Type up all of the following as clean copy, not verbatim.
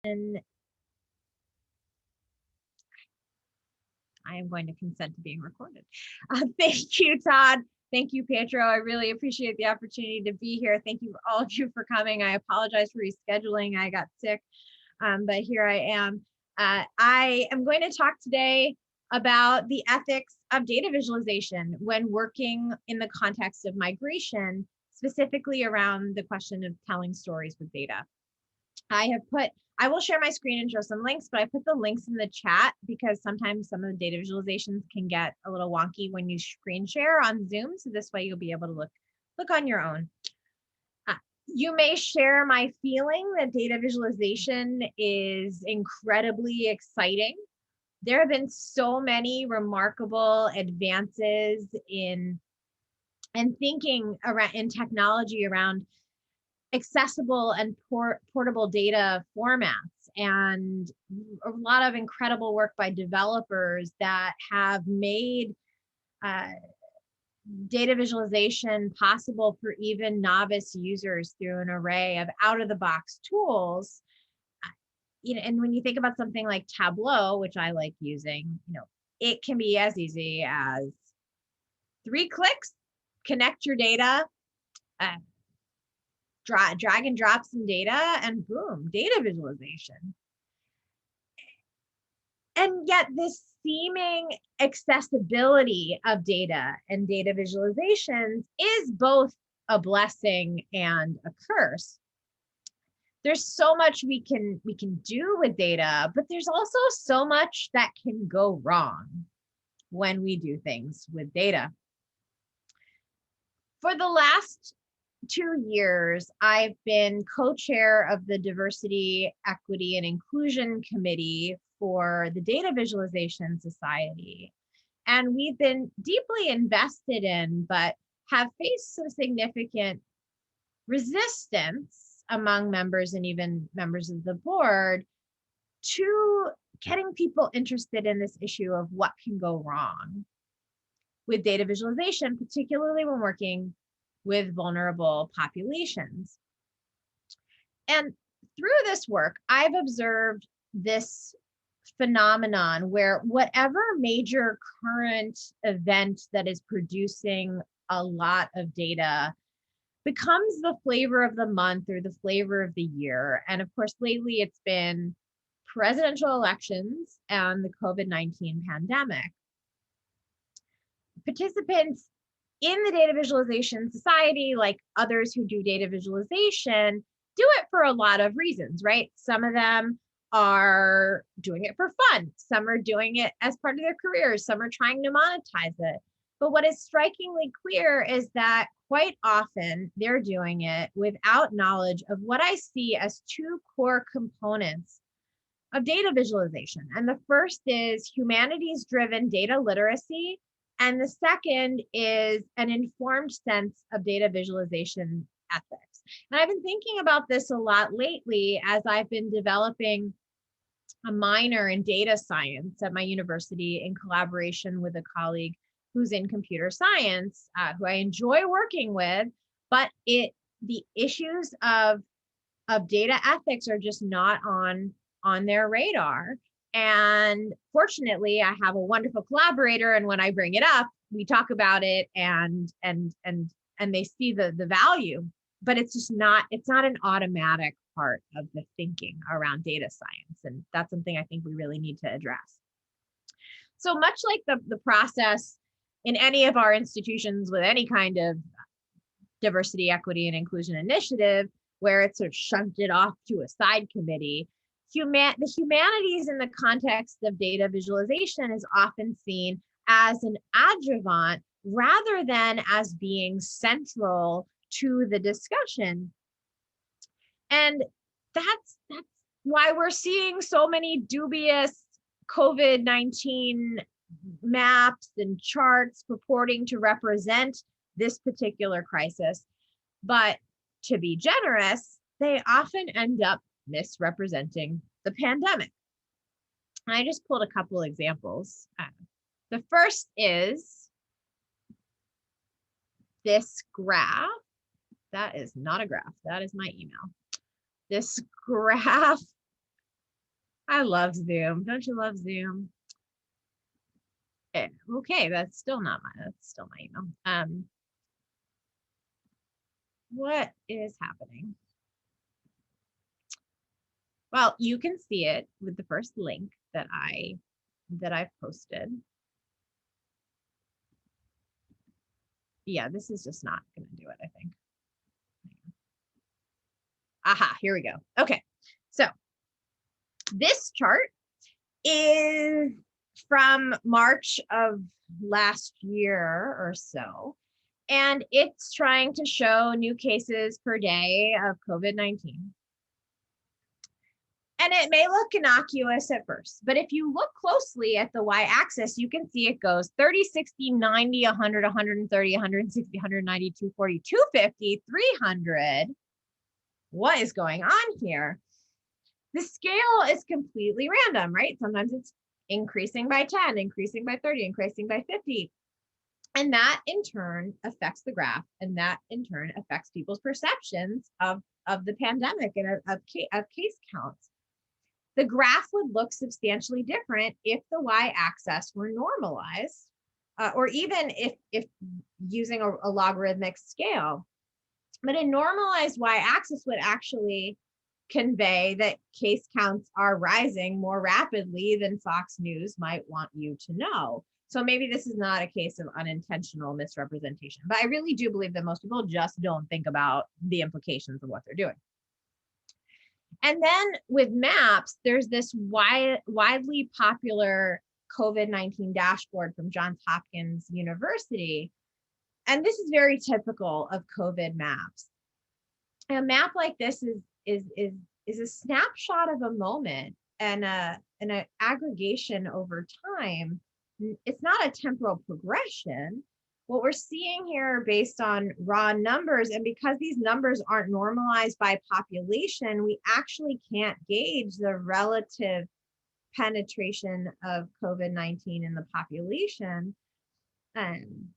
And I am going to consent to being recorded. Thank you, Todd. Thank you, Pedro. I really appreciate the opportunity to be here. Thank you, all of you, for coming. I apologize for rescheduling. I got sick, but here I am. I am going to talk today about the ethics of data visualization when working in the context of migration, specifically around the question of telling stories with data. I will share my screen and show some links, but I put the links in the chat because sometimes some of the data visualizations can get a little wonky when you screen share on Zoom. So this way you'll be able to look on your own. You may share my feeling that data visualization is incredibly exciting. There have been so many remarkable advances in thinking around in technology around accessible and portable data formats, and a lot of incredible work by developers that have made data visualization possible for even novice users through an array of out-of-the-box tools. And when you think about something like Tableau, which I like using, it can be as easy as 3 clicks, connect your data, drag and drop some data, and boom, data visualization. And yet this seeming accessibility of data and data visualizations is both a blessing and a curse. There's so much we can do with data, but there's also so much that can go wrong when we do things with data. For the last 2 years, I've been co-chair of the Diversity, Equity, and Inclusion Committee for the Data Visualization Society. And we've been deeply invested in, but have faced some significant resistance among members and even members of the board to getting people interested in this issue of what can go wrong with data visualization, particularly when working with vulnerable populations. And through this work, I've observed this phenomenon where whatever major current event that is producing a lot of data becomes the flavor of the month or the flavor of the year. And of course, lately it's been presidential elections and the COVID-19 pandemic. Participants in the Data Visualization Society, like others who do data visualization, do it for a lot of reasons, right? Some of them are doing it for fun. Some are doing it as part of their careers. Some are trying to monetize it. But what is strikingly clear is that quite often they're doing it without knowledge of what I see as 2 core components of data visualization. And the first is humanities-driven data literacy, and the second is an informed sense of data visualization ethics. And I've been thinking about this a lot lately as I've been developing a minor in data science at my university in collaboration with a colleague who's in computer science, who I enjoy working with, but the issues of data ethics are just not on their radar. And fortunately, I have a wonderful collaborator, and when I bring it up, we talk about it, and they see the value. But it's not an automatic part of the thinking around data science, and that's something I think we really need to address. So much like the process in any of our institutions with any kind of diversity, equity, and inclusion initiative, where it's sort of shunted off to a side committee, the humanities in the context of data visualization is often seen as an adjuvant rather than as being central to the discussion. And that's why we're seeing so many dubious COVID-19 maps and charts purporting to represent this particular crisis. But to be generous, they often end up misrepresenting the pandemic. I just pulled a couple examples. The first is this graph. That is not a graph. That is my email. This graph I love Zoom. Don't you love Zoom? Okay, that's still not my email. What is happening? Well, you can see it with the first link that I've posted. Yeah, this is just not going to do it, I think. Aha, here we go. Okay, so this chart is from March of last year or so, and it's trying to show new cases per day of COVID-19. And it may look innocuous at first, but if you look closely at the y-axis, you can see it goes 30, 60, 90, 100, 130, 160, 190, 240, 250, 300. What is going on here? The scale is completely random, right? Sometimes it's increasing by 10, increasing by 30, increasing by 50. And that in turn affects the graph, and that in turn affects people's perceptions of the pandemic and of case counts. The graph would look substantially different if the y-axis were normalized, or even if using a logarithmic scale. But a normalized y-axis would actually convey that case counts are rising more rapidly than Fox News might want you to know. So maybe this is not a case of unintentional misrepresentation, but I really do believe that most people just don't think about the implications of what they're doing. And then with maps, there's this widely popular COVID-19 dashboard from Johns Hopkins University. And this is very typical of COVID maps. A map like this is a snapshot of a moment and an aggregation over time. It's not a temporal progression. What we're seeing here based on raw numbers, and because these numbers aren't normalized by population, we actually can't gauge the relative penetration of COVID-19 in the population. And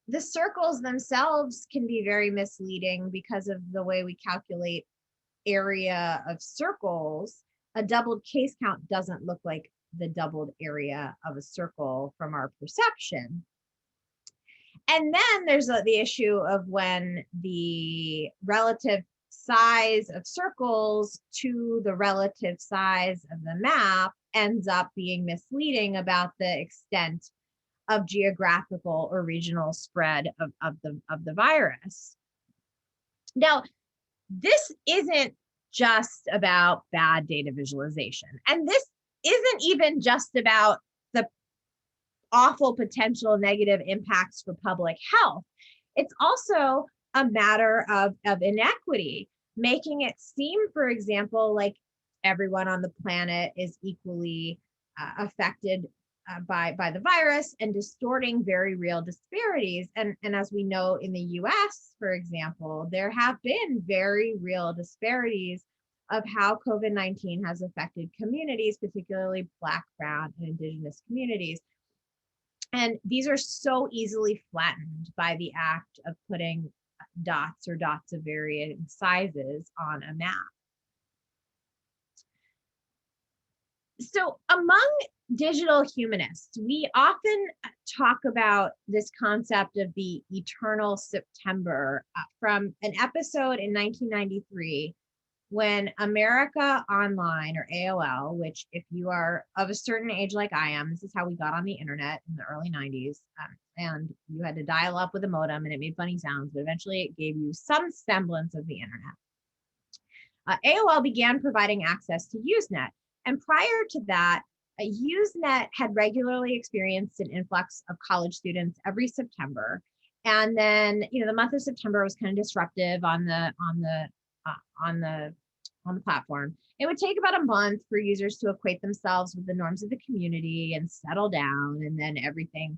the circles themselves can be very misleading because of the way we calculate area of circles. A doubled case count doesn't look like the doubled area of a circle from our perception. And then there's the issue of when the relative size of circles to the relative size of the map ends up being misleading about the extent of geographical or regional spread of the virus. Now, this isn't just about bad data visualization, and this isn't even just about the awful potential negative impacts for public health. It's also a matter of inequity, making it seem, for example, like everyone on the planet is equally affected by the virus, and distorting very real disparities. And as we know in the US, for example, there have been very real disparities of how COVID-19 has affected communities, particularly Black, Brown, and Indigenous communities. And these are so easily flattened by the act of putting dots or dots of varying sizes on a map. So among digital humanists, we often talk about this concept of the eternal September from an episode in 1993 when America Online, or AOL, which if you are of a certain age like I am, this is how we got on the internet in the early 90s, and you had to dial up with a modem and it made funny sounds, but eventually it gave you some semblance of the internet. AOL began providing access to Usenet. And prior to that, Usenet had regularly experienced an influx of college students every September. And then, the month of September was kind of disruptive on the platform. It would take about a month for users to acquaint themselves with the norms of the community and settle down, and then everything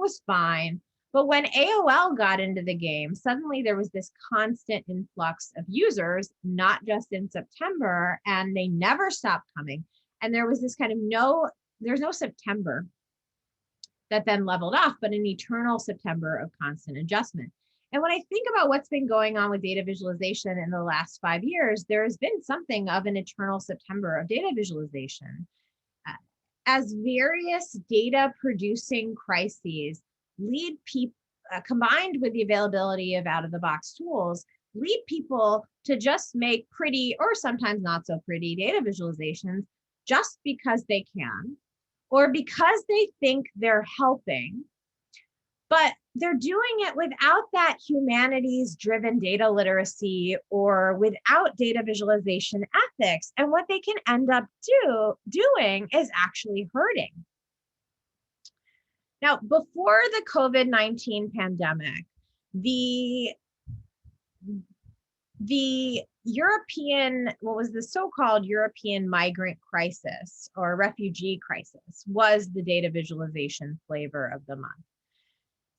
was fine. But when AOL got into the game, suddenly there was this constant influx of users, not just in September, and they never stopped coming. And there was this kind of there's no September that then leveled off, but an eternal September of constant adjustment. And when I think about what's been going on with data visualization in the last 5 years, there has been something of an eternal September of data visualization. As various data producing crises lead people, combined with the availability of out of the box tools, lead people to just make pretty or sometimes not so pretty data visualizations just because they can, or because they think they're helping, but they're doing it without that humanities driven data literacy or without data visualization ethics. And what they can end up doing is actually hurting. Now, before the COVID-19 pandemic, the European, what was the so-called European migrant crisis or refugee crisis, was the data visualization flavor of the month.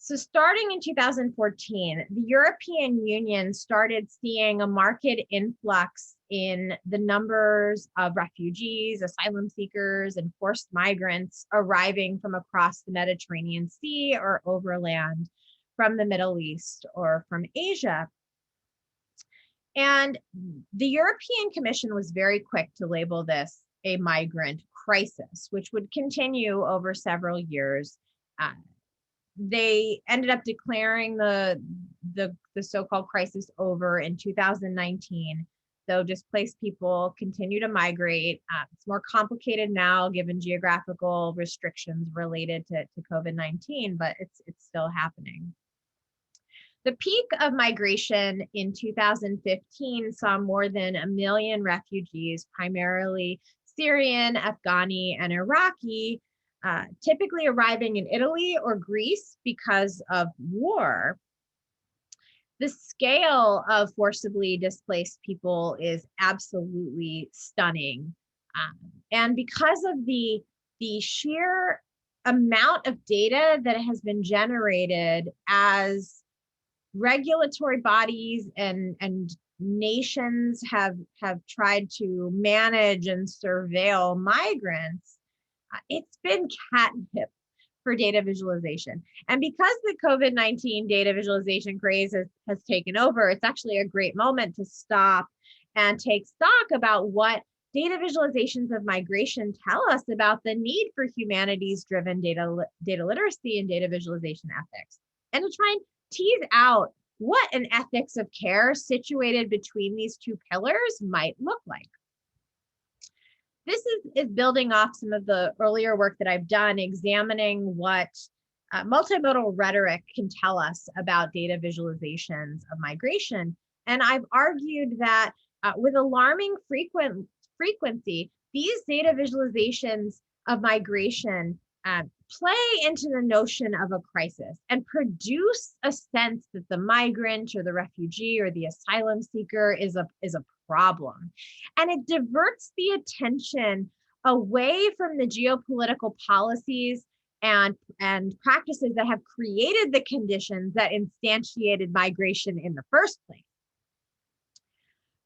So starting in 2014, the European Union started seeing a marked influx in the numbers of refugees, asylum seekers, and forced migrants arriving from across the Mediterranean Sea or overland from the Middle East or from Asia. And the European Commission was very quick to label this a migrant crisis, which would continue over several years. They ended up declaring the so-called crisis over in 2019, though displaced people continue to migrate. It's more complicated now given geographical restrictions related to COVID-19, but it's still happening. The peak of migration in 2015 saw more than 1 million refugees, primarily Syrian, Afghani, and Iraqi, typically arriving in Italy or Greece because of war. The scale of forcibly displaced people is absolutely stunning. And because of the sheer amount of data that has been generated as regulatory bodies and nations have tried to manage and surveil migrants, it's been catnip for data visualization. And because the COVID-19 data visualization craze has taken over, it's actually a great moment to stop and take stock about what data visualizations of migration tell us about the need for humanities-driven data literacy and data visualization ethics, and to try and tease out what an ethics of care situated between these two pillars might look like. This is building off some of the earlier work that I've done, examining what multimodal rhetoric can tell us about data visualizations of migration. And I've argued that with alarming frequency, these data visualizations of migration play into the notion of a crisis and produce a sense that the migrant or the refugee or the asylum seeker is a problem. And it diverts the attention away from the geopolitical policies and practices that have created the conditions that instantiated migration in the first place.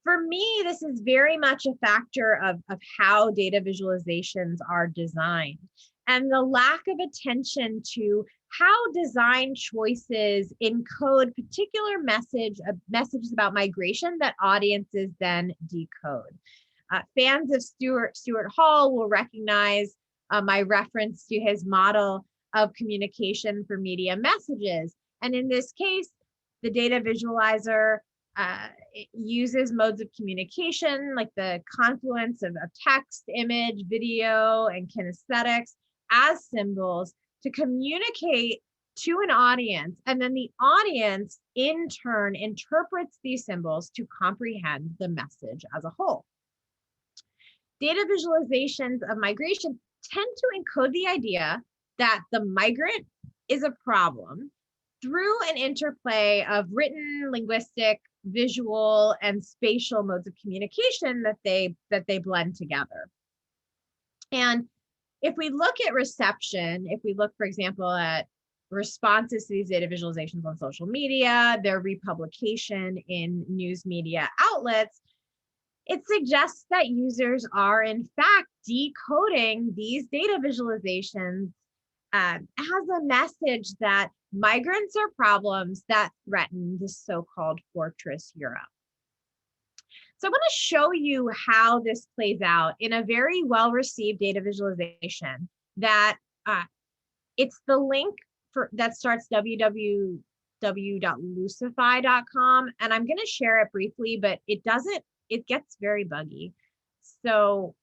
For me, this is very much a factor of how data visualizations are designed, and the lack of attention to how design choices encode particular messages about migration that audiences then decode. Fans of Stuart Hall will recognize my reference to his model of communication for media messages. And in this case, the data visualizer uses modes of communication like the confluence of text, image, video, and kinesthetics as symbols to communicate to an audience, and then the audience in turn interprets these symbols to comprehend the message as a whole. Data visualizations of migration tend to encode the idea that the migrant is a problem through an interplay of written, linguistic, visual, and spatial modes of communication that they blend together. And if we look at reception, if we look, for example, at responses to these data visualizations on social media, their republication in news media outlets, it suggests that users are in fact decoding these data visualizations has a message that migrants are problems that threaten the so-called fortress Europe. So I want to show you how this plays out in a very well-received data visualization that it's the link for that starts www.lucify.com, and I'm going to share it briefly, but it gets very buggy. So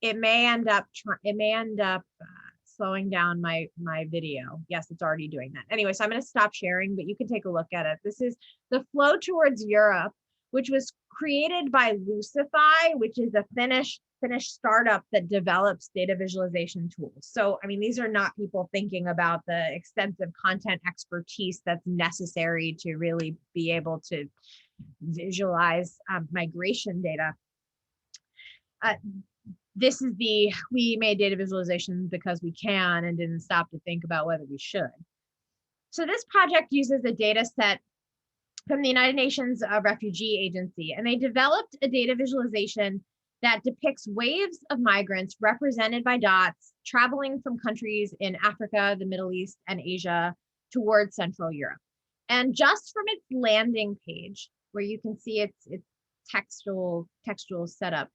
it may end up slowing down my video. Yes, it's already doing that. Anyway, so I'm going to stop sharing, but you can take a look at it. This is the Flow Towards Europe, which was created by Lucify, which is a Finnish startup that develops data visualization tools. So, I mean, these are not people thinking about the extensive content expertise that's necessary to really be able to visualize migration data. This is we made data visualizations because we can and didn't stop to think about whether we should. So this project uses a data set from the United Nations Refugee Agency, and they developed a data visualization that depicts waves of migrants represented by dots traveling from countries in Africa, the Middle East, and Asia towards Central Europe. And just from its landing page, where you can see its textual setup,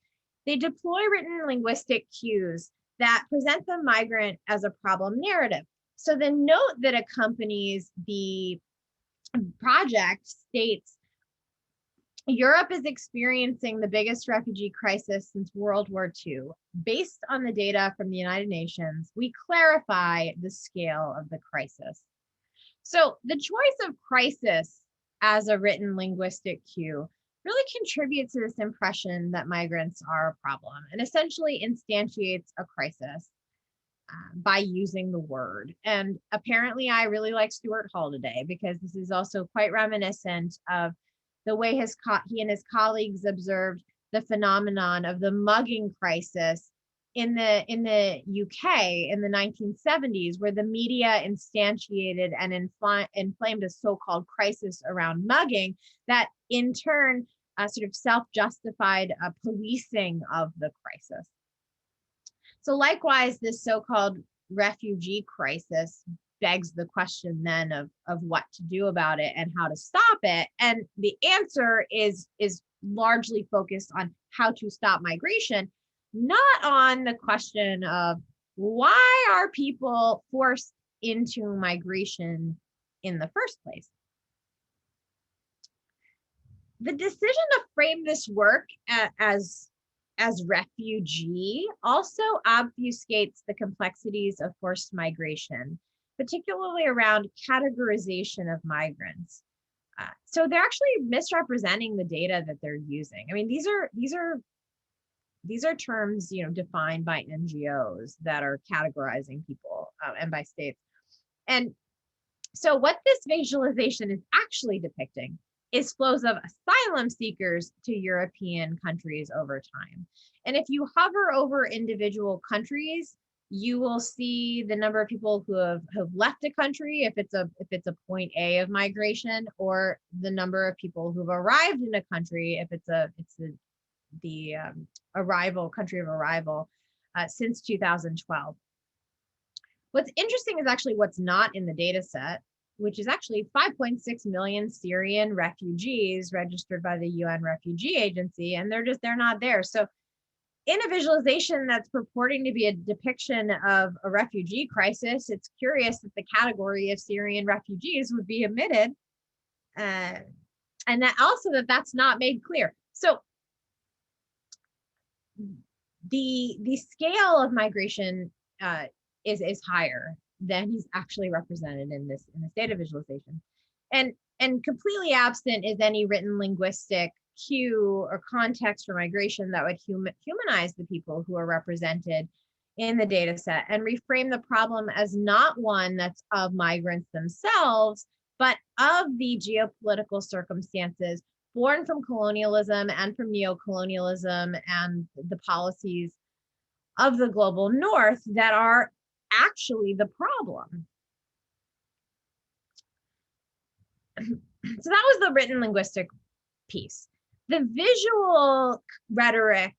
they deploy written linguistic cues that present the migrant as a problem narrative. So the note that accompanies the project states, Europe is experiencing the biggest refugee crisis since World War II. Based on the data from the United Nations, we clarify the scale of the crisis. So the choice of crisis as a written linguistic cue really contributes to this impression that migrants are a problem and essentially instantiates a crisis by using the word. And apparently I really like Stuart Hall today, because this is also quite reminiscent of the way he and his colleagues observed the phenomenon of the mugging crisis in the UK in the 1970s, where the media instantiated and inflamed a so-called crisis around mugging that in turn sort of self-justified policing of the crisis. So likewise, this so-called refugee crisis begs the question then of what to do about it and how to stop it. And the answer is largely focused on how to stop migration, not on the question of why are people forced into migration in the first place. The decision to frame this work as refugee also obfuscates the complexities of forced migration, particularly around categorization of migrants. So they're actually misrepresenting the data that they're using. I mean, these are terms, defined by NGOs that are categorizing people and by states. And so what this visualization is actually depicting is flows of asylum seekers to European countries over time. And if you hover over individual countries, you will see the number of people who have left a country, if it's a point A of migration, or the number of people who've arrived in a country, if it's the country of arrival, since 2012. What's interesting is actually what's not in the data set, which is actually 5.6 million Syrian refugees registered by the UN Refugee Agency, and they're not there. So in a visualization that's purporting to be a depiction of a refugee crisis, it's curious that the category of Syrian refugees would be omitted, and that also that's not made clear. So the scale of migration is higher than is actually represented in this data visualization, and completely absent is any written linguistic cue or context for migration that would humanize the people who are represented in the data set and reframe the problem as not one that's of migrants themselves, but of the geopolitical circumstances born from colonialism and from neocolonialism and the policies of the global north that are actually the problem. So that was the written linguistic piece. The visual rhetoric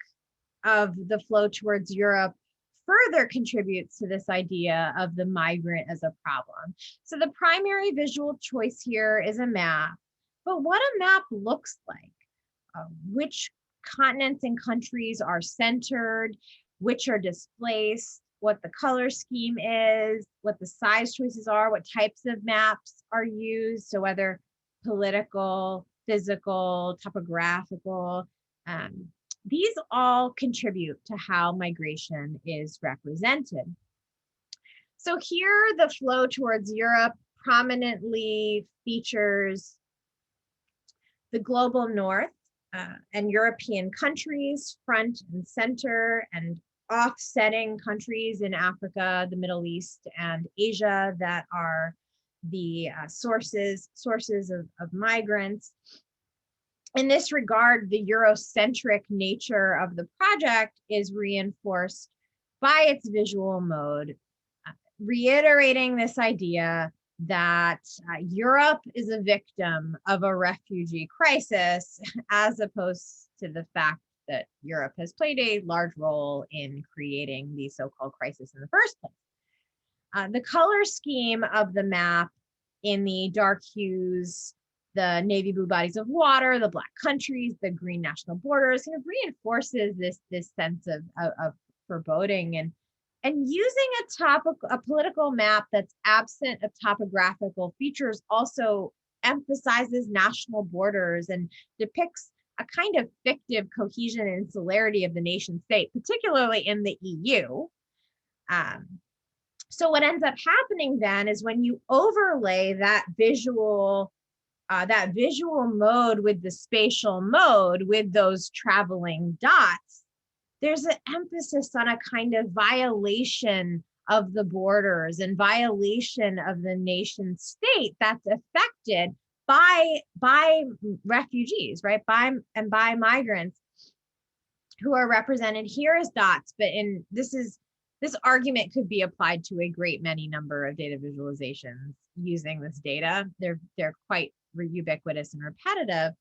of the Flow Towards Europe further contributes to this idea of the migrant as a problem. So the primary visual choice here is a map, but what a map looks like, which continents and countries are centered, which are displaced, what the color scheme is, what the size choices are, what types of maps are used, so whether political, physical, topographical, these all contribute to how migration is represented. So here, the flow towards Europe prominently features the global north and European countries, front and center, and offsetting countries in Africa, the Middle East, and Asia that are the sources of migrants. In this regard, the Eurocentric nature of the project is reinforced by its visual mode, reiterating this idea that Europe is a victim of a refugee crisis, as opposed to the fact that Europe has played a large role in creating the so-called crisis in the first place. The color scheme of the map in the dark hues, the navy blue bodies of water, the black countries, the green national borders, kind of reinforces this sense of foreboding, and using a political map that's absent of topographical features also emphasizes national borders and depicts a kind of fictive cohesion and insularity of the nation state, particularly in the EU. So what ends up happening then is when you overlay that visual mode with the spatial mode, with those traveling dots, there's an emphasis on a kind of violation of the borders and violation of the nation state that's affected by refugees, right? By migrants who are represented here as dots, but this argument could be applied to a great many number of data visualizations using this data. They're quite ubiquitous and repetitive.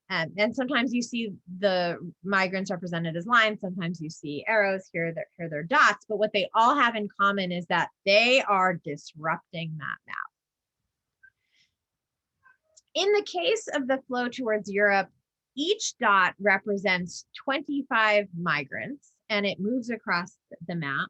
And sometimes you see the migrants represented as lines, sometimes you see arrows, here they're dots, but what they all have in common is that they are disrupting that map. In the case of the flow towards Europe, each dot represents 25 migrants, and it moves across the map.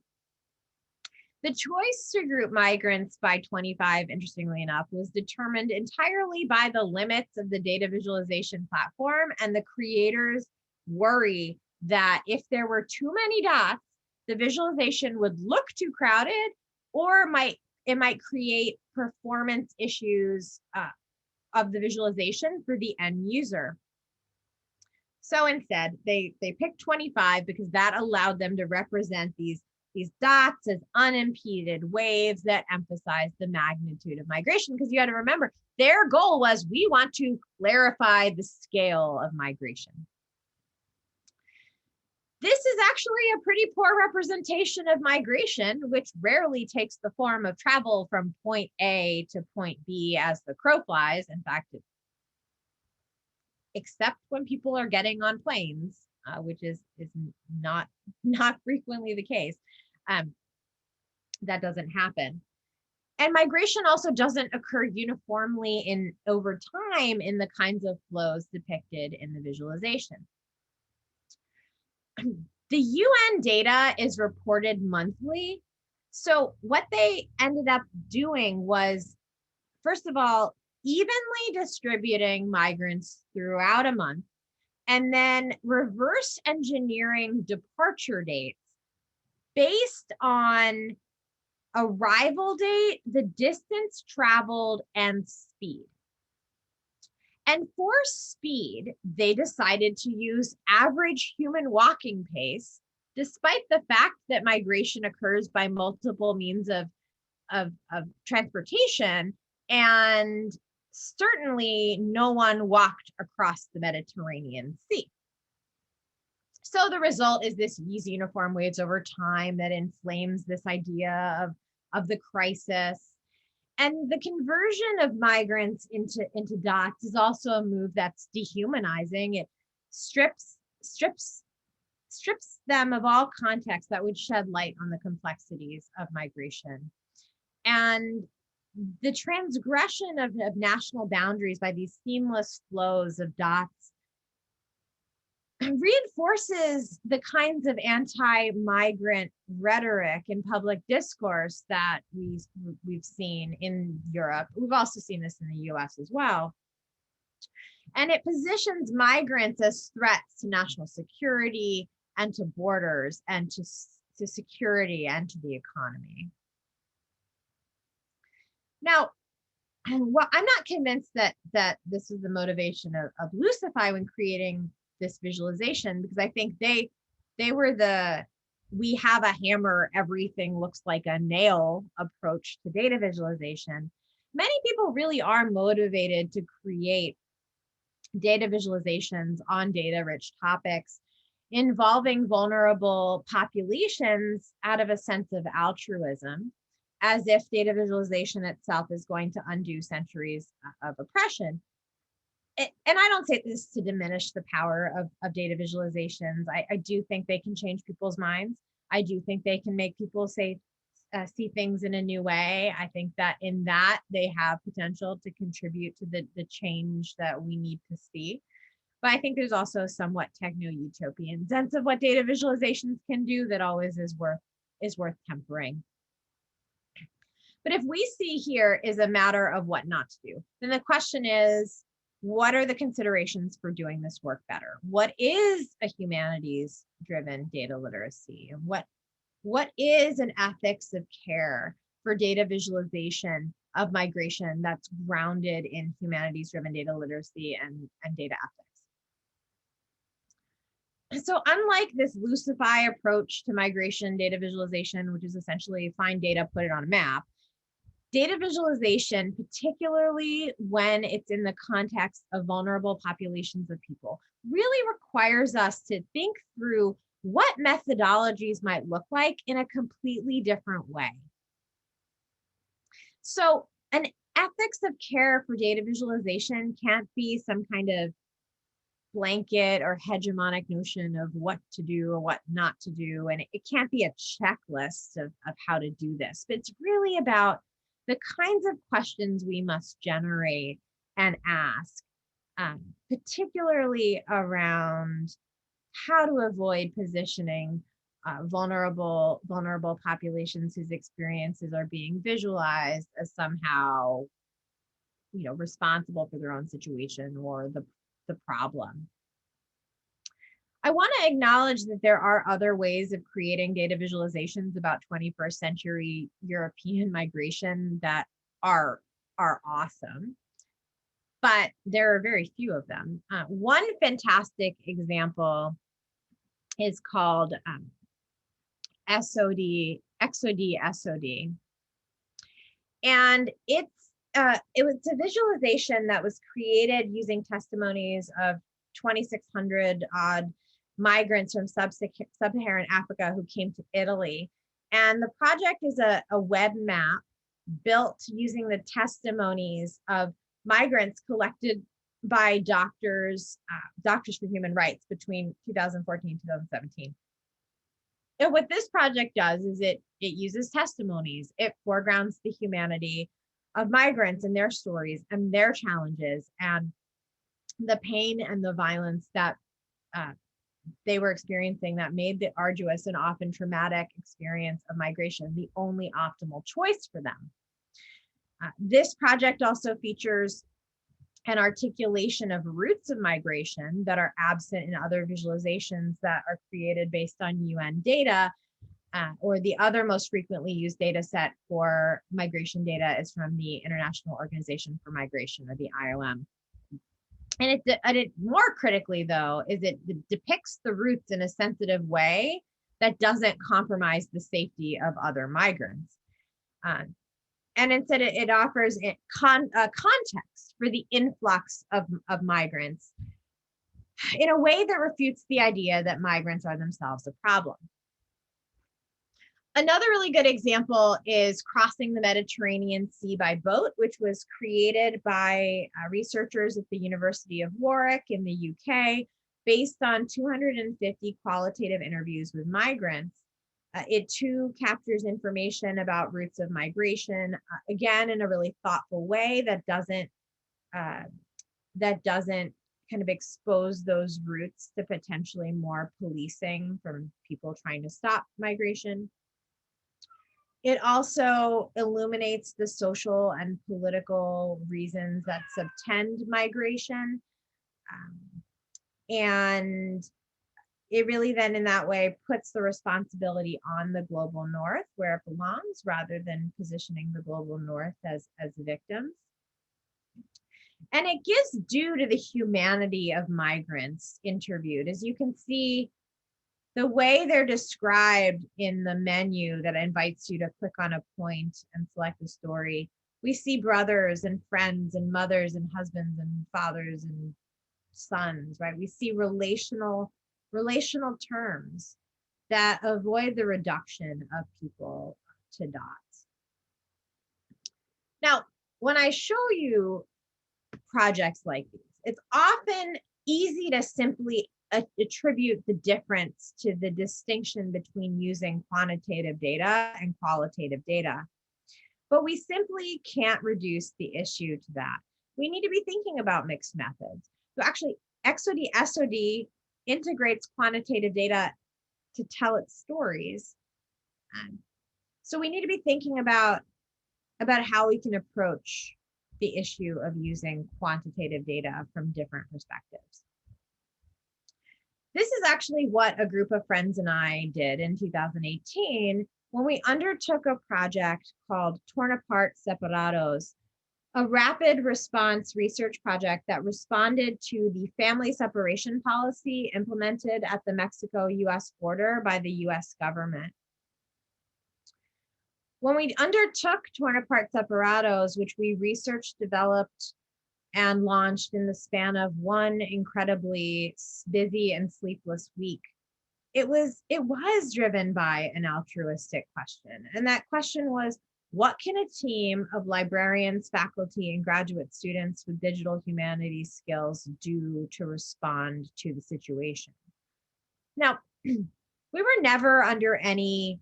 The choice to group migrants by 25, interestingly enough, was determined entirely by the limits of the data visualization platform, and the creators worry that if there were too many dots, the visualization would look too crowded, or it might create performance issues of the visualization for the end user. So instead, they picked 25 because that allowed them to represent these dots as unimpeded waves that emphasize the magnitude of migration. Because you got to remember, their goal was, we want to clarify the scale of migration. This is actually a pretty poor representation of migration, which rarely takes the form of travel from point A to point B as the crow flies. In fact, except when people are getting on planes, which is not frequently the case. That doesn't happen. And migration also doesn't occur uniformly over time in the kinds of flows depicted in the visualization. The UN data is reported monthly. So what they ended up doing was, first of all, evenly distributing migrants throughout a month, and then reverse engineering departure dates based on arrival date, the distance traveled, and speed. And for speed, they decided to use average human walking pace, despite the fact that migration occurs by multiple means of transportation, and certainly no one walked across the Mediterranean Sea. So the result is this uniform waves over time that inflames this idea of the crisis. And the conversion of migrants into dots is also a move that's dehumanizing. It strips strips them of all context that would shed light on the complexities of migration. And the transgression of national boundaries by these seamless flows of dots reinforces the kinds of anti-migrant rhetoric in public discourse that we've seen in Europe. We've also seen this in the US as well. And it positions migrants as threats to national security and to borders and to security and to the economy. Now, well, I'm not convinced that this is the motivation of Lucify when creating this visualization, because I think they were we have a hammer, everything looks like a nail approach to data visualization. Many people really are motivated to create data visualizations on data-rich topics involving vulnerable populations out of a sense of altruism, as if data visualization itself is going to undo centuries of oppression. And I don't say this to diminish the power of data visualizations. I do think they can change people's minds. I do think they can make people see things in a new way. I think that in that they have potential to contribute to the change that we need to see. But I think there's also a somewhat techno-utopian sense of what data visualizations can do that always is worth tempering. But if we see here is a matter of what not to do, then the question is, what are the considerations for doing this work better? What is a humanities-driven data literacy? And what is an ethics of care for data visualization of migration that's grounded in humanities-driven data literacy and data ethics? So unlike this Lucify approach to migration data visualization, which is essentially find data, put it on a map, data visualization, particularly when it's in the context of vulnerable populations of people, really requires us to think through what methodologies might look like in a completely different way. So an ethics of care for data visualization can't be some kind of blanket or hegemonic notion of what to do or what not to do. And it can't be a checklist of how to do this, but it's really about the kinds of questions we must generate and ask, particularly around how to avoid positioning vulnerable populations whose experiences are being visualized as somehow, responsible for their own situation or the problem. I want to acknowledge that there are other ways of creating data visualizations about 21st century European migration that are awesome, but there are very few of them. One fantastic example is called SOD, and it was a visualization that was created using testimonies of 2,600 odd migrants from sub-Saharan Africa who came to Italy. And the project is a web map built using the testimonies of migrants collected by Doctors for Human Rights between 2014 and 2017. And what this project does is it uses testimonies. It foregrounds the humanity of migrants and their stories and their challenges and the pain and the violence that they were experiencing that made the arduous and often traumatic experience of migration the only optimal choice for them. This project also features an articulation of routes of migration that are absent in other visualizations that are created based on UN data, or the other most frequently used data set for migration data is from the International Organization for Migration, or the IOM. And it more critically, though, is it depicts the routes in a sensitive way that doesn't compromise the safety of other migrants. And instead, it offers context for the influx of migrants in a way that refutes the idea that migrants are themselves a problem. Another really good example is Crossing the Mediterranean Sea by Boat, which was created by researchers at the University of Warwick in the UK based on 250 qualitative interviews with migrants. It too captures information about routes of migration, again, in a really thoughtful way that doesn't kind of expose those routes to potentially more policing from people trying to stop migration. It also illuminates the social and political reasons that subtend migration. And it really then in that way puts the responsibility on the global north where it belongs, rather than positioning the global north as victims. And it gives due to the humanity of migrants interviewed. As you can see, the way they're described in the menu that invites you to click on a point and select a story, we see brothers and friends and mothers and husbands and fathers and sons, right? We see relational terms that avoid the reduction of people to dots. Now, when I show you projects like these, it's often easy to simply attribute the difference to the distinction between using quantitative data and qualitative data. But we simply can't reduce the issue to that. We need to be thinking about mixed methods. So actually, XOD-SOD integrates quantitative data to tell its stories. So we need to be thinking about how we can approach the issue of using quantitative data from different perspectives. This is actually what a group of friends and I did in 2018 when we undertook a project called Torn Apart Separados, a rapid response research project that responded to the family separation policy implemented at the Mexico-US border by the US government. When we undertook Torn Apart Separados, which we researched, developed, and launched in the span of one incredibly busy and sleepless week, it was driven by an altruistic question. And that question was, what can a team of librarians, faculty, and graduate students with digital humanities skills do to respond to the situation? Now, we were never under any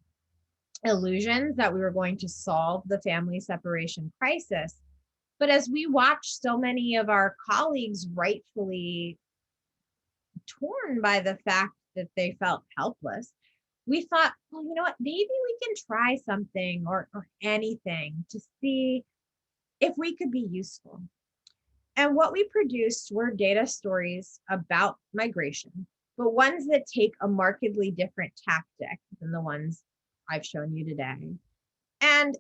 illusions that we were going to solve the family separation crisis. But as we watched so many of our colleagues rightfully torn by the fact that they felt helpless, we thought, well, you know what, maybe we can try something or anything to see if we could be useful. And what we produced were data stories about migration, but ones that take a markedly different tactic than the ones I've shown you today. And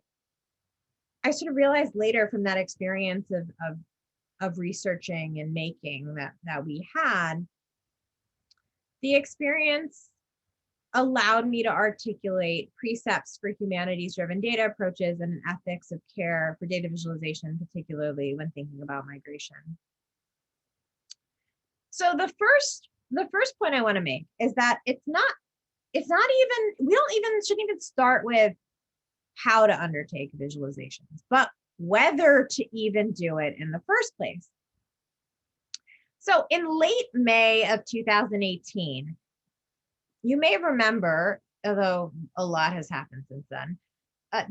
I sort of realized later from that experience of researching and making that we had, the experience allowed me to articulate precepts for humanities-driven data approaches and an ethics of care for data visualization, particularly when thinking about migration. So the first point I want to make is that we shouldn't even start with how to undertake visualizations, but whether to even do it in the first place. So in late May of 2018, you may remember, although a lot has happened since then,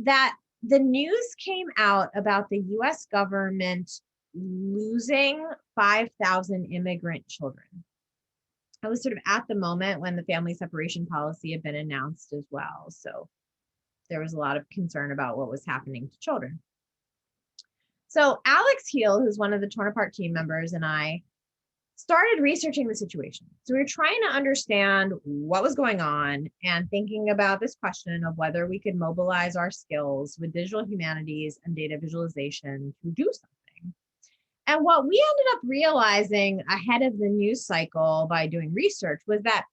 that the news came out about the US government losing 5,000 immigrant children. I was sort of at the moment when the family separation policy had been announced as well. So there was a lot of concern about what was happening to children. So Alex Heel, who's one of the Torn Apart team members, and I started researching the situation. So we were trying to understand what was going on and thinking about this question of whether we could mobilize our skills with digital humanities and data visualization to do something. And what we ended up realizing ahead of the news cycle by doing research was that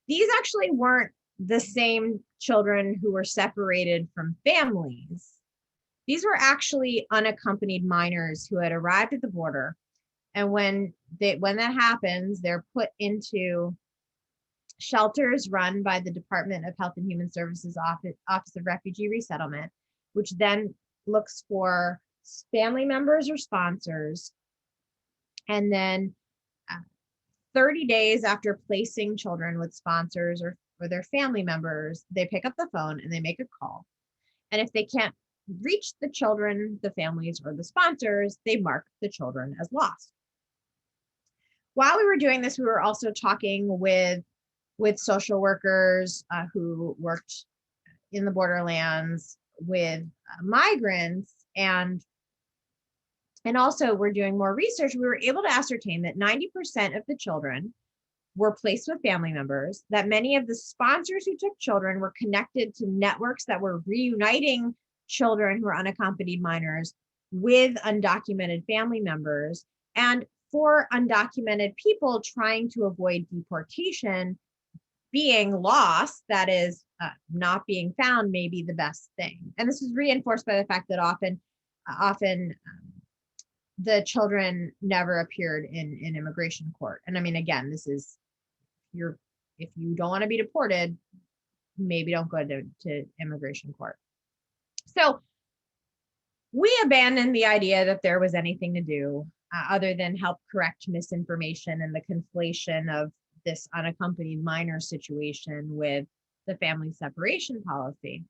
these actually weren't the same children who were separated from families. These were actually unaccompanied minors who had arrived at the border. And when that happens, they're put into shelters run by the Department of Health and Human Services Office of Refugee Resettlement, which then looks for family members or sponsors, and then 30 days after placing children with sponsors or their family members, they pick up the phone and they make a call. And if they can't reach the children, the families, or the sponsors, they mark the children as lost. While we were doing this, we were also talking with social workers who worked in the borderlands with migrants, and also we're doing more research. We were able to ascertain that 90% of the children were placed with family members, that many of the sponsors who took children were connected to networks that were reuniting children who are unaccompanied minors with undocumented family members. And for undocumented people trying to avoid deportation, being lost, that is not being found, may be the best thing. And this is reinforced by the fact that often the children never appeared in immigration court. And I mean, again, this is, if you don't want to be deported, maybe don't go to immigration court. So we abandoned the idea that there was anything to do other than help correct misinformation and the conflation of this unaccompanied minor situation with the family separation policy.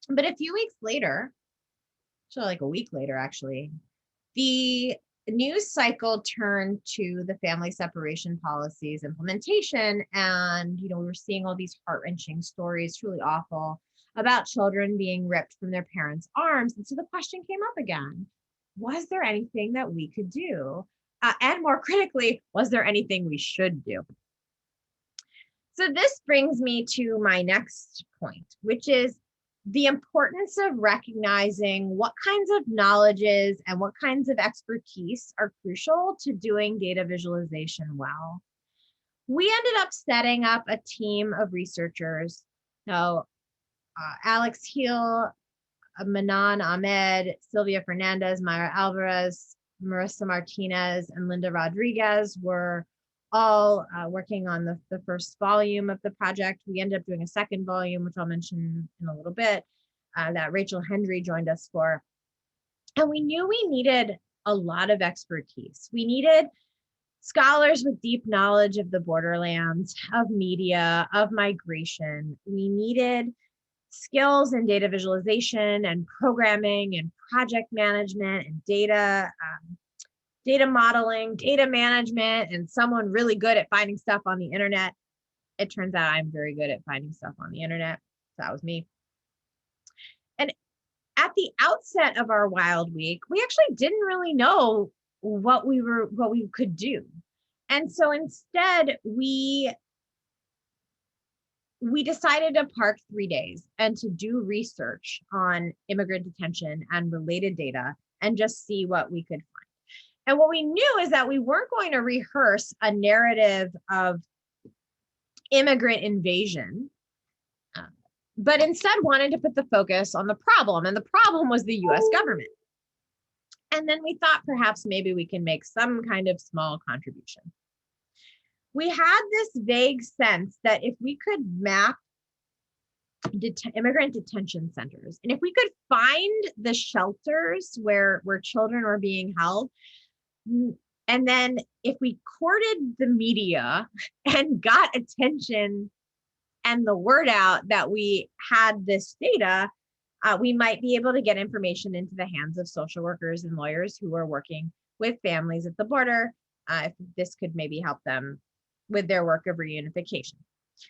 But a few weeks later, so like a week later, actually, the news cycle turned to the family separation policies implementation. And, we were seeing all these heart-wrenching stories, truly awful, about children being ripped from their parents' arms. And so the question came up again, was there anything that we could do? And more critically, was there anything we should do? So this brings me to my next point, which is the importance of recognizing what kinds of knowledges and what kinds of expertise are crucial to doing data visualization well. We ended up setting up a team of researchers. So Alex Heel, Manan Ahmed, Sylvia Fernandez, Myra Alvarez, Marissa Martinez, and Linda Rodriguez were all working on the first volume of the project. We ended up doing a second volume, which I'll mention in a little bit, that Rachel Hendry joined us for. And we knew we needed a lot of expertise. We needed scholars with deep knowledge of the borderlands, of media, of migration. We needed skills in data visualization and programming and project management and data modeling, data management, and someone really good at finding stuff on the internet. It turns out I'm very good at finding stuff on the internet. So that was me. And at the outset of our Wild Week, we actually didn't really know what we could do. And so instead, we decided to park 3 days and to do research on immigrant detention and related data and just see what we could find. And what we knew is that we weren't going to rehearse a narrative of immigrant invasion, but instead wanted to put the focus on the problem. And the problem was the US government. And then we thought perhaps maybe we can make some kind of small contribution. We had this vague sense that if we could map immigrant detention centers, and if we could find the shelters where children were being held, and then if we courted the media and got attention and the word out that we had this data, we might be able to get information into the hands of social workers and lawyers who are working with families at the border, if this could maybe help them with their work of reunification.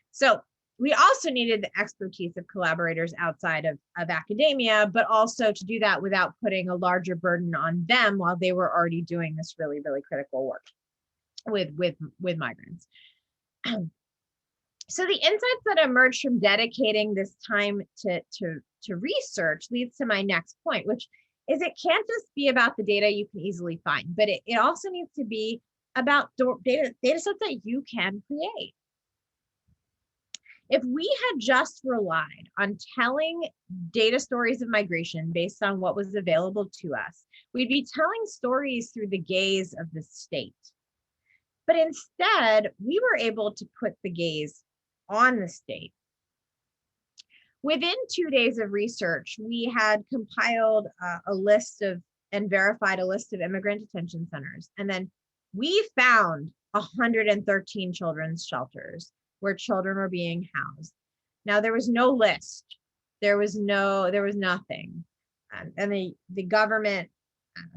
So we also needed the expertise of collaborators outside of academia, but also to do that without putting a larger burden on them while they were already doing this really, really critical work with migrants. So the insights that emerged from dedicating this time to research leads to my next point, which is it can't just be about the data you can easily find, but it also needs to be about data sets that you can create. If we had just relied on telling data stories of migration based on what was available to us, we'd be telling stories through the gaze of the state. But instead, we were able to put the gaze on the state. Within 2 days of research, we had compiled a list of and verified a list of immigrant detention centers. And then we found 113 children's shelters where children were being housed. Now there was no list. There was nothing. And the government,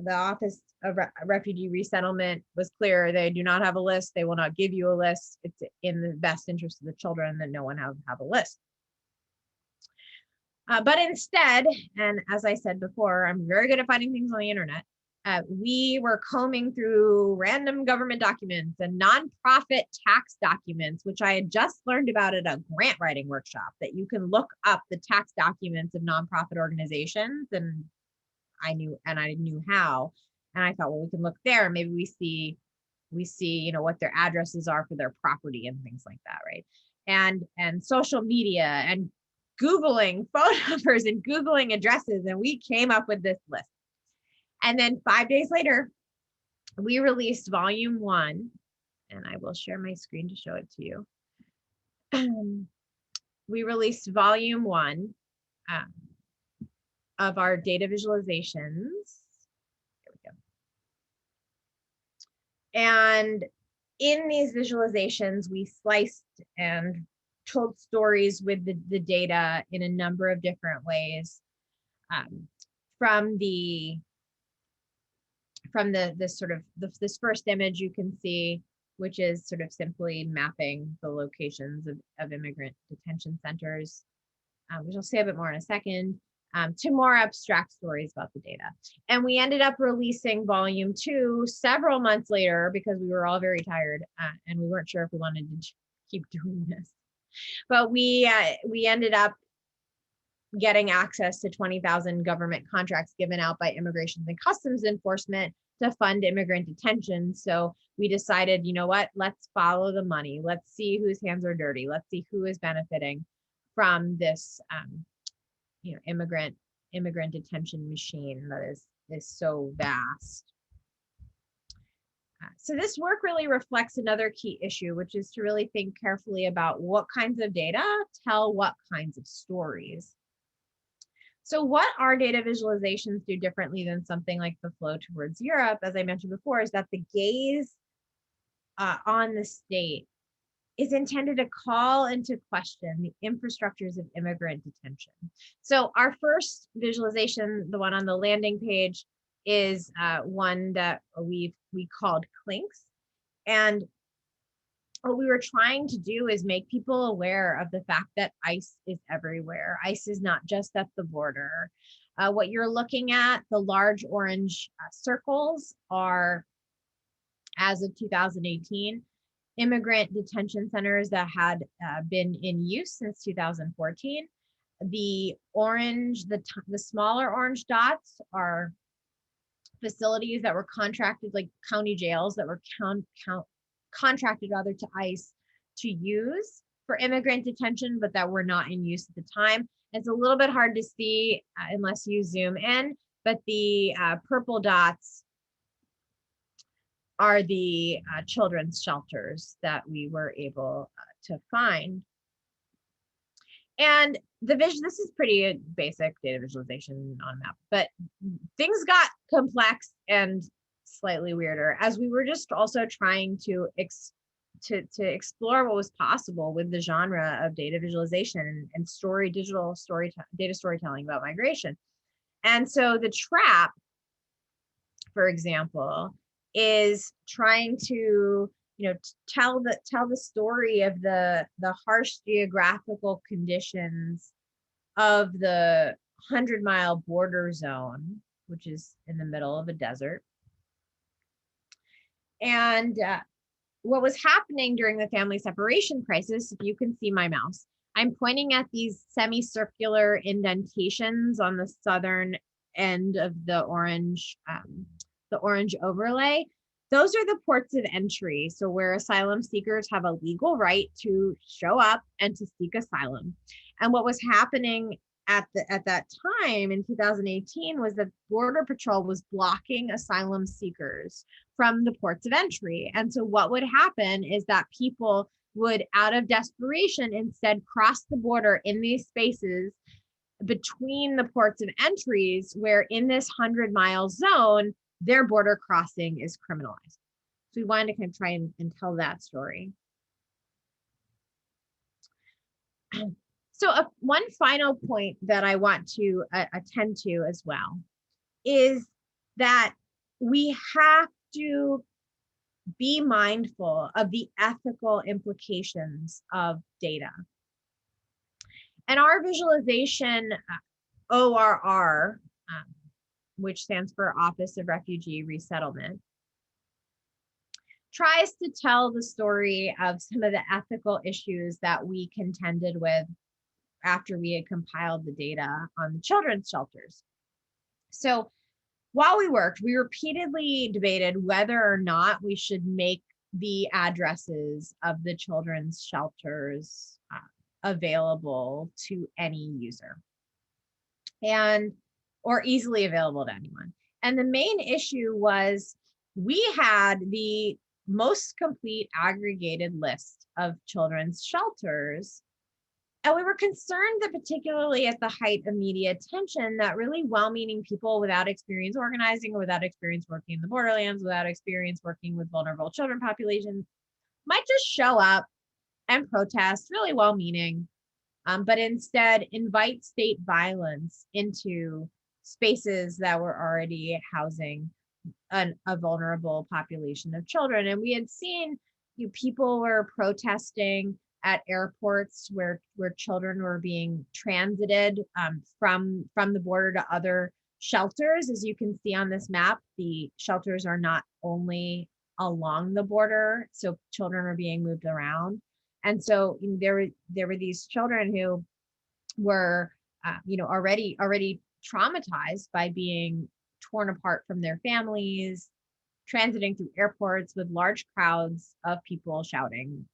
the Office of Refugee Resettlement was clear. They do not have a list. They will not give you a list. It's in the best interest of the children that no one have a list. But instead, and as I said before, I'm very good at finding things on the internet. We were combing through random government documents and nonprofit tax documents, which I had just learned about at a grant writing workshop, that you can look up the tax documents of nonprofit organizations. And I knew how. And I thought, well, we can look there. Maybe we see, what their addresses are for their property and things like that, right? And social media and Googling phone numbers and Googling addresses. And we came up with this list. And then 5 days later, we released volume 1, and I will share my screen to show it to you. We released volume 1 of our data visualizations. Here we go. And in these visualizations, we sliced and told stories with the data in a number of different ways. From this first image you can see, which is sort of simply mapping the locations of immigrant detention centers, which I'll say a bit more in a second, to more abstract stories about the data. And we ended up releasing volume 2 several months later because we were all very tired and we weren't sure if we wanted to keep doing this. But we ended up getting access to 20,000 government contracts given out by Immigration and Customs Enforcement to fund immigrant detention. So we decided, you know what, let's follow the money. Let's see whose hands are dirty. Let's see who is benefiting from this, immigrant detention machine that is so vast. So this work really reflects another key issue, which is to really think carefully about what kinds of data tell what kinds of stories. So what our data visualizations do differently than something like the Flow Towards Europe, as I mentioned before, is that the gaze on the state is intended to call into question the infrastructures of immigrant detention. So our first visualization, the one on the landing page, is one that we called Clinks. And what we were trying to do is make people aware of the fact that ICE is everywhere. ICE is not just at the border. What you're looking at, the large orange circles, are, as of 2018, immigrant detention centers that had been in use since 2014. The orange, the smaller orange dots are facilities that were contracted, like county jails that were contracted rather to ICE to use for immigrant detention, but that were not in use at the time. It's a little bit hard to see unless you zoom in, but the purple dots are the children's shelters that we were able to find. And this is pretty basic data visualization on a map, but things got complex and slightly weirder as we were just also trying to explore what was possible with the genre of data visualization and data storytelling about migration. And so the trap, for example, is trying to tell the story of the harsh geographical conditions of the 100-mile border zone, which is in the middle of a desert. And what was happening during the family separation crisis, if you can see my mouse, I'm pointing at these semicircular indentations on the southern end of the orange overlay. Those are the ports of entry. So where asylum seekers have a legal right to show up and to seek asylum. And what was happening at that time in 2018 was that Border Patrol was blocking asylum seekers from the ports of entry. And so what would happen is that people would, out of desperation, instead cross the border in these spaces between the ports of entries, where in this 100-mile zone, their border crossing is criminalized. So we wanted to kind of try and tell that story. So one final point that I want to attend to as well is that we have to be mindful of the ethical implications of data. And our visualization, ORR, which stands for Office of Refugee Resettlement, tries to tell the story of some of the ethical issues that we contended with after we had compiled the data on the children's shelters. So while we worked, we repeatedly debated whether or not we should make the addresses of the children's shelters available to any user or easily available to anyone. And the main issue was we had the most complete aggregated list of children's shelters. And we were concerned that particularly at the height of media attention, that really well-meaning people without experience organizing, or without experience working in the borderlands, without experience working with vulnerable children populations, might just show up and protest, really well-meaning, but instead invite state violence into spaces that were already housing a vulnerable population of children. And we had seen people were protesting at airports where children were being transited from the border to other shelters. As you can see on this map, the shelters are not only along the border, so children are being moved around. And so there were these children who were already traumatized by being torn apart from their families, transiting through airports with large crowds of people shouting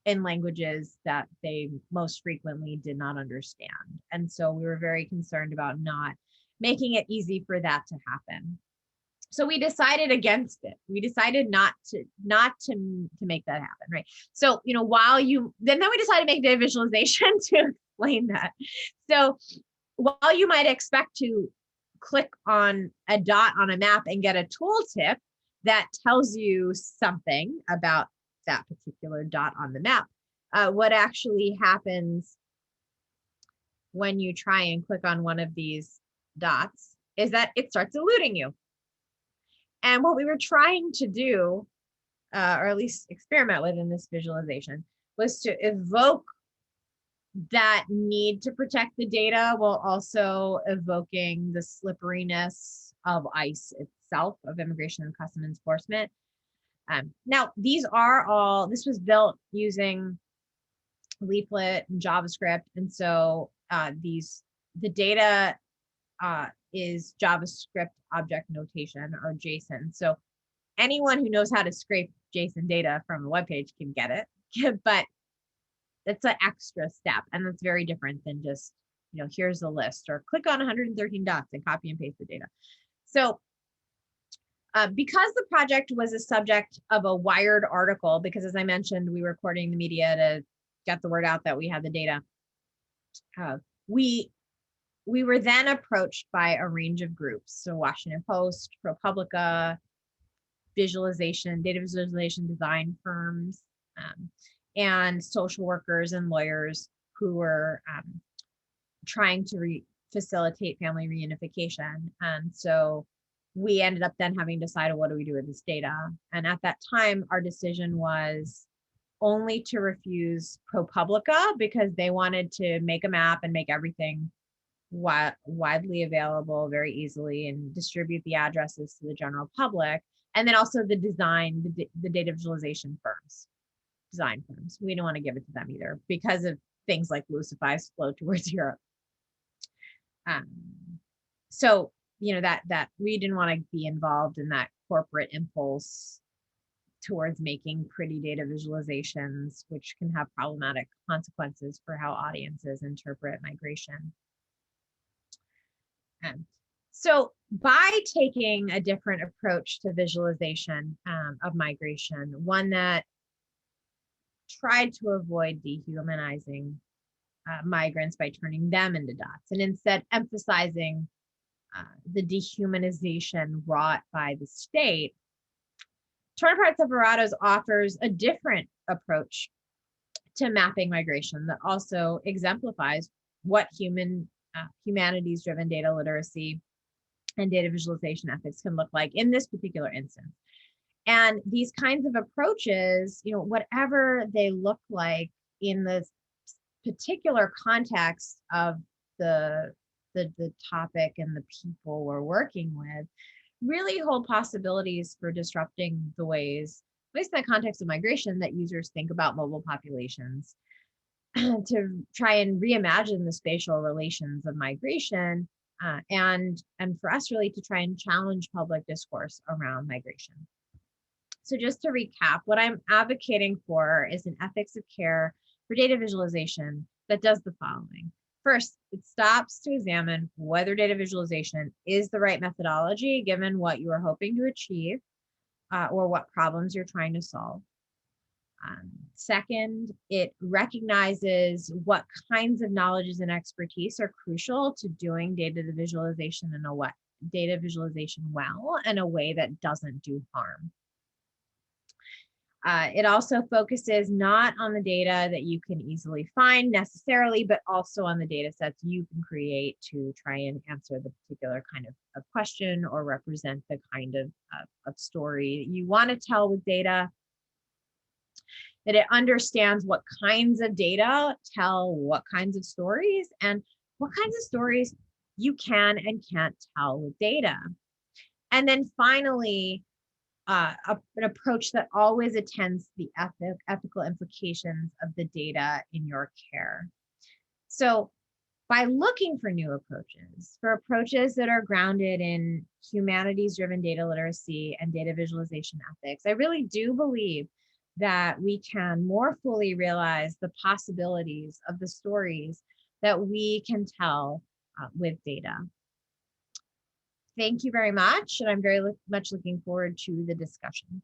in languages that they most frequently did not understand. And so we were very concerned about not making it easy for that to happen. So we decided against it. We decided not to make that happen, right? So, then we decided to make data visualization to explain that. So while you might expect to click on a dot on a map and get a tooltip that tells you something about that particular dot on the map, what actually happens when you try and click on one of these dots is that it starts eluding you. And what we were trying to do, or at least experiment with in this visualization, was to evoke that need to protect the data while also evoking the slipperiness of ICE itself, of Immigration and Customs Enforcement. Now, this was built using Leaflet and JavaScript. And so the data is JavaScript object notation, or JSON. So anyone who knows how to scrape JSON data from a web page can get it, but it's an extra step. And that's very different than just, here's a list, or click on 113 dots and copy and paste the data. So because the project was a subject of a Wired article, because as I mentioned, we were courting the media to get the word out that we had the data, we were then approached by a range of groups. So Washington Post, ProPublica, data visualization design firms, and social workers and lawyers who were trying to facilitate family reunification. And so we ended up then having to decide, what do we do with this data? And at that time, our decision was only to refuse ProPublica because they wanted to make a map and make everything widely available very easily and distribute the addresses to the general public. And then also the data visualization firms, design firms. We don't want to give it to them either because of things like Lucify's flow towards Europe. So, that we didn't want to be involved in that corporate impulse towards making pretty data visualizations, which can have problematic consequences for how audiences interpret migration. So by taking a different approach to visualization of migration, one that tried to avoid dehumanizing migrants by turning them into dots, and instead emphasizing the dehumanization wrought by the state, Tornaparts Separados offers a different approach to mapping migration that also exemplifies what humanities-driven data literacy and data visualization ethics can look like in this particular instance. And these kinds of approaches, whatever they look like in the particular context of the topic and the people we're working with, really hold possibilities for disrupting the ways, at least in the context of migration, that users think about mobile populations to try and reimagine the spatial relations of migration, and for us really to try and challenge public discourse around migration. So just to recap, what I'm advocating for is an ethics of care for data visualization that does the following. First, it stops to examine whether data visualization is the right methodology given what you are hoping to achieve, or what problems you're trying to solve. Second, it recognizes what kinds of knowledges and expertise are crucial to doing data visualization well in a way that doesn't do harm. It also focuses not on the data that you can easily find necessarily, but also on the data sets you can create to try and answer the particular kind of question or represent the kind of story you want to tell with data. That it understands what kinds of data tell what kinds of stories and what kinds of stories you can and can't tell with data. And then finally, an approach that always attends the ethical implications of the data in your care. So by looking for new approaches, for approaches that are grounded in humanities-driven data literacy and data visualization ethics, I really do believe that we can more fully realize the possibilities of the stories that we can tell with data. Thank you very much, and I'm very much looking forward to the discussion.